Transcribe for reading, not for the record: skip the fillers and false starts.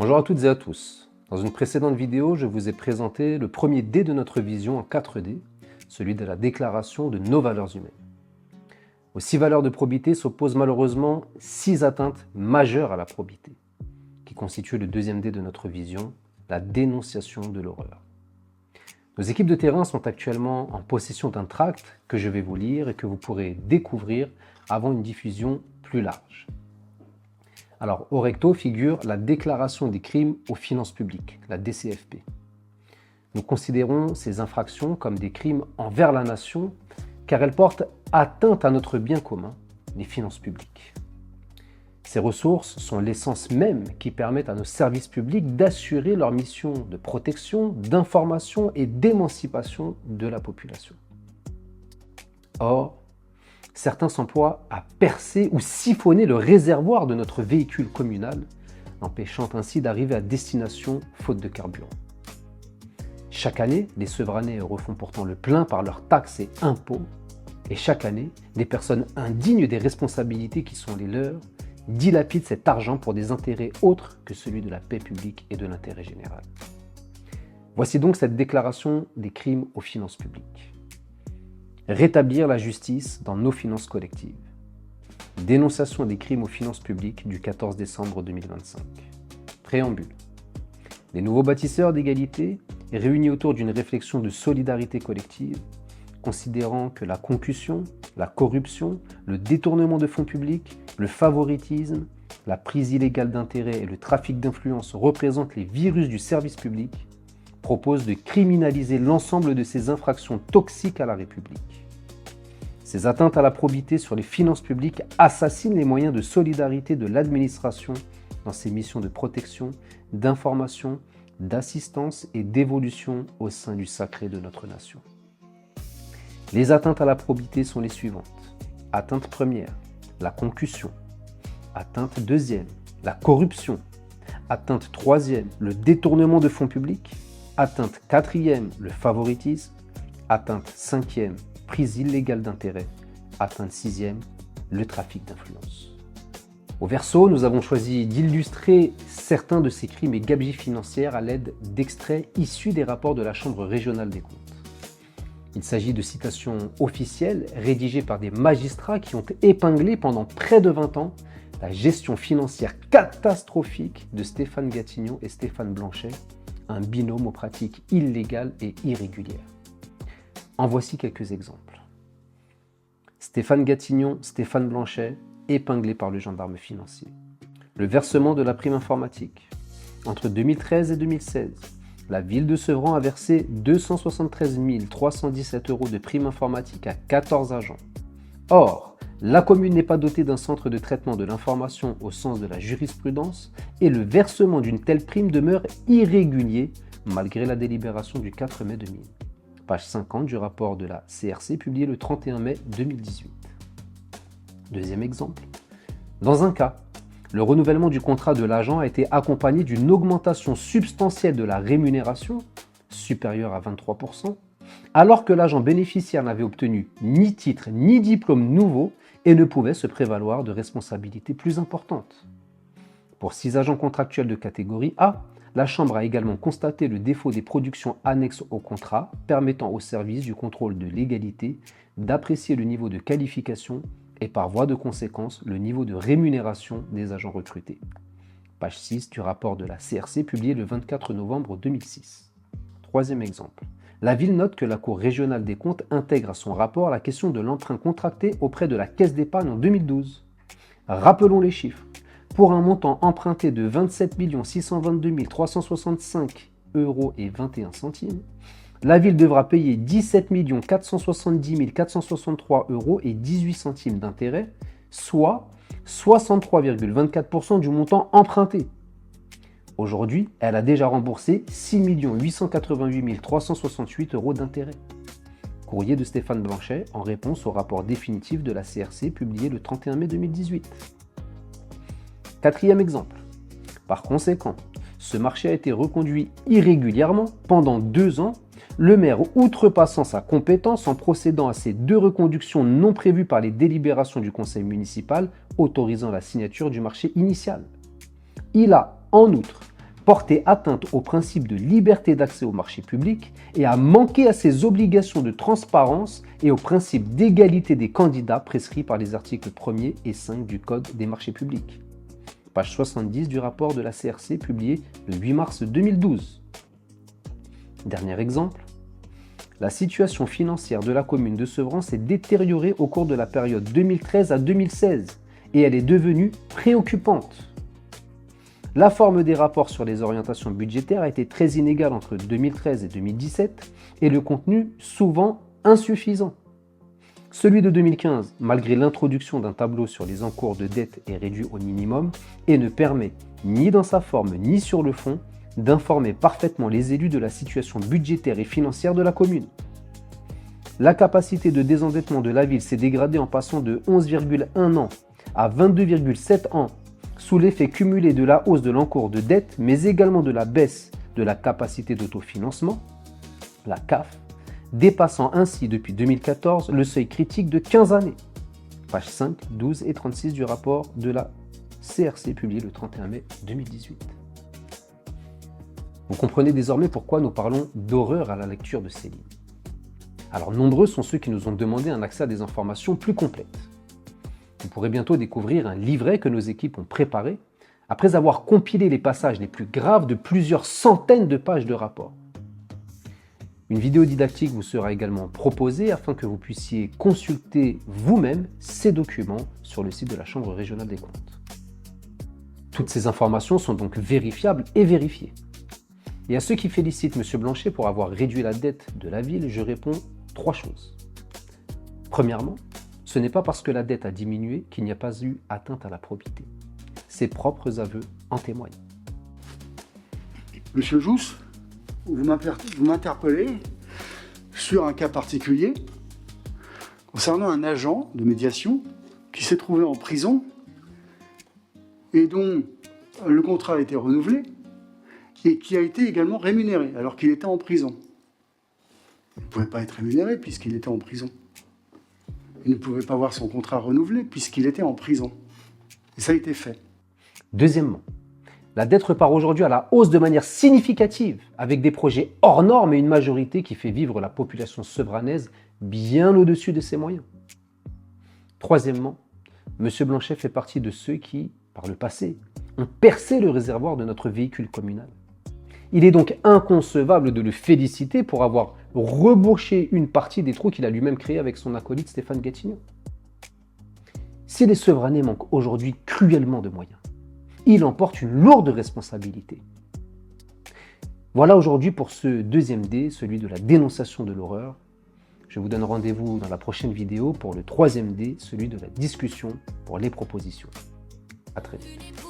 Bonjour à toutes et à tous. Dans une précédente vidéo, je vous ai présenté le premier D de notre vision en 4D, celui de la déclaration de nos valeurs humaines. Aux 6 valeurs de probité s'opposent malheureusement 6 atteintes majeures à la probité, qui constituent le deuxième D de notre vision, la dénonciation de l'horreur. Nos équipes de terrain sont actuellement en possession d'un tract que je vais vous lire et que vous pourrez découvrir avant une diffusion plus large. Alors, au recto figure la déclaration des crimes aux finances publiques, la DCFP. Nous considérons ces infractions comme des crimes envers la nation car elles portent atteinte à notre bien commun, les finances publiques. Ces ressources sont l'essence même qui permet à nos services publics d'assurer leur mission de protection, d'information et d'émancipation de la population. Or, certains s'emploient à percer ou siphonner le réservoir de notre véhicule communal, empêchant ainsi d'arriver à destination faute de carburant. Chaque année, les Sevranais refont pourtant le plein par leurs taxes et impôts, et chaque année, des personnes indignes des responsabilités qui sont les leurs dilapident cet argent pour des intérêts autres que celui de la paix publique et de l'intérêt général. Voici donc cette déclaration des crimes aux finances publiques. Rétablir la justice dans nos finances collectives. Dénonciation des crimes aux finances publiques du 14 décembre 2025. Préambule. Les nouveaux bâtisseurs d'égalité, réunis autour d'une réflexion de solidarité collective, considérant que la concussion, la corruption, le détournement de fonds publics, le favoritisme, la prise illégale d'intérêts et le trafic d'influence représentent les virus du service public, propose de criminaliser l'ensemble de ces infractions toxiques à la République. Ces atteintes à la probité sur les finances publiques assassinent les moyens de solidarité de l'administration dans ses missions de protection, d'information, d'assistance et d'évolution au sein du sacré de notre nation. Les atteintes à la probité sont les suivantes. Atteinte première, la concussion. Atteinte deuxième, la corruption. Atteinte troisième, le détournement de fonds publics. Atteinte quatrième, le favoritisme. Atteinte cinquième, prise illégale d'intérêt. Atteinte sixième, le trafic d'influence. Au verso, nous avons choisi d'illustrer certains de ces crimes et gabegies financières à l'aide d'extraits issus des rapports de la Chambre régionale des comptes. Il s'agit de citations officielles rédigées par des magistrats qui ont épinglé pendant près de 20 ans la gestion financière catastrophique de Stéphane Gatignon et Stéphane Blanchet, un binôme aux pratiques illégales et irrégulières. En voici quelques exemples. Stéphane Gatignon, Stéphane Blanchet, épinglés par le gendarme financier. Le versement de la prime informatique. Entre 2013 et 2016, la ville de Sevran a versé 273 317 € de prime informatique à 14 agents. Or, la commune n'est pas dotée d'un centre de traitement de l'information au sens de la jurisprudence et le versement d'une telle prime demeure irrégulier malgré la délibération du 4 mai 2000. Page 50 du rapport de la CRC publié le 31 mai 2018. Deuxième exemple. Dans un cas, le renouvellement du contrat de l'agent a été accompagné d'une augmentation substantielle de la rémunération, supérieure à 23%, alors que l'agent bénéficiaire n'avait obtenu ni titre ni diplôme nouveau et ne pouvait se prévaloir de responsabilités plus importantes. Pour 6 agents contractuels de catégorie A, la Chambre a également constaté le défaut des productions annexes au contrat, permettant au service du contrôle de légalité d'apprécier le niveau de qualification et par voie de conséquence le niveau de rémunération des agents recrutés. Page 6 du rapport de la CRC publié le 24 novembre 2006. Troisième exemple. La ville note que la Cour régionale des comptes intègre à son rapport la question de l'emprunt contracté auprès de la Caisse d'épargne en 2012. Rappelons les chiffres. Pour un montant emprunté de 27 622 365 € et 21 centimes, la ville devra payer 17 470 463 € et 18 centimes d'intérêt, soit 63,24% du montant emprunté. Aujourd'hui, elle a déjà remboursé 6 888 368 € d'intérêt. Courrier de Stéphane Blanchet en réponse au rapport définitif de la CRC publié le 31 mai 2018. Quatrième exemple. Par conséquent, ce marché a été reconduit irrégulièrement pendant 2 ans, le maire outrepassant sa compétence en procédant à ces 2 reconductions non prévues par les délibérations du conseil municipal autorisant la signature du marché initial. Il a, en outre, porté atteinte au principe de liberté d'accès au marché public et a manqué à ses obligations de transparence et au principe d'égalité des candidats prescrits par les articles 1er et 5 du Code des marchés publics. Page 70 du rapport de la CRC publié le 8 mars 2012. Dernier exemple, la situation financière de la commune de Sevran s'est détériorée au cours de la période 2013 à 2016 et elle est devenue préoccupante. La forme des rapports sur les orientations budgétaires a été très inégale entre 2013 et 2017 et le contenu souvent insuffisant. Celui de 2015, malgré l'introduction d'un tableau sur les encours de dette, est réduit au minimum et ne permet, ni dans sa forme ni sur le fond, d'informer parfaitement les élus de la situation budgétaire et financière de la commune. La capacité de désendettement de la ville s'est dégradée en passant de 11,1 ans à 22,7 ans sous l'effet cumulé de la hausse de l'encours de dette, mais également de la baisse de la capacité d'autofinancement, la CAF, dépassant ainsi depuis 2014 le seuil critique de 15 années. Pages 5, 12 et 36 du rapport de la CRC publié le 31 mai 2018. Vous comprenez désormais pourquoi nous parlons d'horreur à la lecture de ces lignes. Alors nombreux sont ceux qui nous ont demandé un accès à des informations plus complètes. Vous pourrez bientôt découvrir un livret que nos équipes ont préparé après avoir compilé les passages les plus graves de plusieurs centaines de pages de rapports. Une vidéo didactique vous sera également proposée afin que vous puissiez consulter vous-même ces documents sur le site de la Chambre régionale des comptes. Toutes ces informations sont donc vérifiables et vérifiées. Et à ceux qui félicitent M. Blanchet pour avoir réduit la dette de la ville, je réponds 3 choses. Premièrement, ce n'est pas parce que la dette a diminué qu'il n'y a pas eu atteinte à la probité. Ses propres aveux en témoignent. Monsieur Jousse, vous m'interpellez sur un cas particulier concernant un agent de médiation qui s'est trouvé en prison et dont le contrat a été renouvelé et qui a été également rémunéré alors qu'il était en prison. Il ne pouvait pas être rémunéré puisqu'il était en prison. Il ne pouvait pas voir son contrat renouvelé puisqu'il était en prison. Et ça a été fait. Deuxièmement, la dette repart aujourd'hui à la hausse de manière significative, avec des projets hors normes et une majorité qui fait vivre la population sevranaise bien au-dessus de ses moyens. Troisièmement, M. Blanchet fait partie de ceux qui, par le passé, ont percé le réservoir de notre véhicule communal. Il est donc inconcevable de le féliciter pour avoir rebouché une partie des trous qu'il a lui-même créés avec son acolyte Stéphane Gatineau. Si les Sevranais manquent aujourd'hui cruellement de moyens, il en porte une lourde responsabilité. Voilà aujourd'hui pour ce deuxième D, celui de la dénonciation de l'horreur. Je vous donne rendez-vous dans la prochaine vidéo pour le troisième D, celui de la discussion pour les propositions. À très vite.